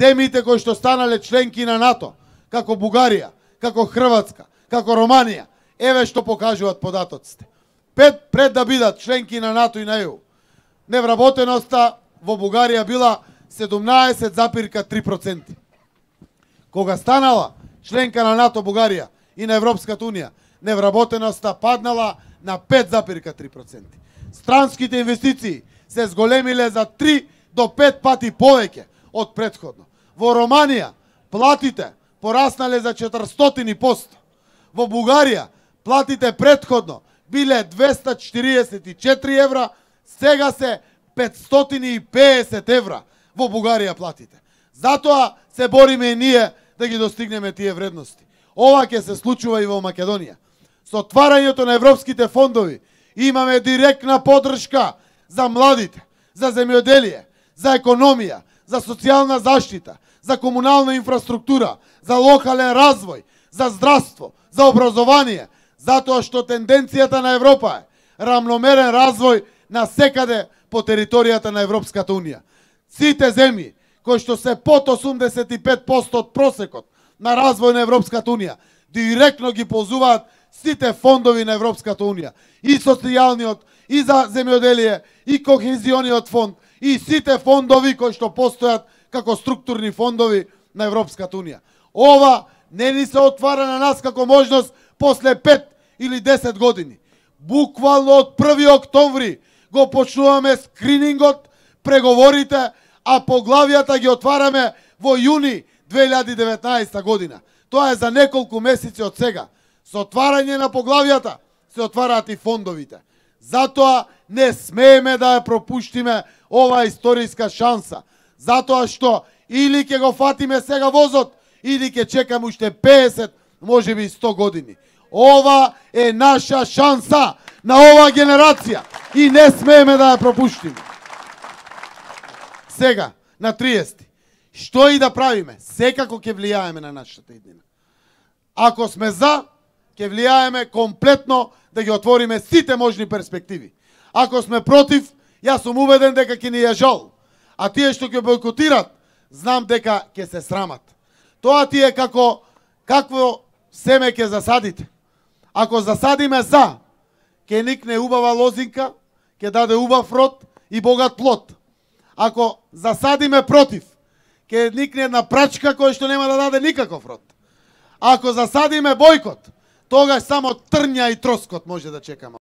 земите кои што станале членки на НАТО, како Бугарија, како Хрватска, како Романија, еве што покажуваат податоците. Пред да бидат членки на НАТО и на ЕУ, невработеноста во Бугарија била 17,3%. Кога станала членка на НАТО Бугарија и на Европската Унија, невработеноста паднала на 5,3%. Странските инвестиции се зголемиле за 3 до 5 пати повеќе од претходно. Во Романија платите пораснале за 400%. Во Бугарија платите претходно биле 244 евра, сега се 550 евра во Бугарија платите. Затоа се бориме и ние да ги достигнеме тие вредности. Ова ќе се случува и во Македонија. Со отварањето на европските фондови имаме директна поддршка за младите, за земјоделие, за економија, за социјална заштита, за комунална инфраструктура, за локален развој, за здравство, за образование, затоа што тенденцијата на Европа е рамномерен развој на секаде по територијата на Европската Унија. Сите земји кои што се под 85% од просекот на развој на Европската Унија директно ги ползуваат сите фондови на Европската Унија. И социјалниот, и за земјоделие, и кохезиониот фонд, и сите фондови кои што постојат како структурни фондови на Европската Унија. Ова не ни се отвара на нас како можност после 5 или 10 години. Буквално од 1 октомври го почнуваме скринингот, преговорите, а поглавијата ги отвараме во јуни 2019 година. Тоа е за неколку месеци од сега. Со отварање на поглавијата се отвараат и фондовите. Затоа не смееме да ја пропуштиме оваа историска шанса. Затоа што или ќе го фатиме сега возот, или ќе чекаме уште 50, можеби и 100 години. Ова е наша шанса на оваа генерација и не смееме да ја пропуштиме. Сега, на 30. Што и да правиме, секако ќе влијаеме на нашата иднина. Ако сме за, ќе влијаеме комплетно да ги отвориме сите можни перспективи. Ако сме против, јас сум убеден дека ќе ни ја жал. А тие што ќе бойкотират, знам дека ќе се срамат. Тоа ти е какво семе ќе засадите. Ако засадиме за, ќе никне убава лозинка, ќе даде убав род и богат плод. Ако засадиме против, ќе никне една прачка која што нема да даде никаков род. Ако засадиме бойкот, тогаш само трња и троскот може да чекаме.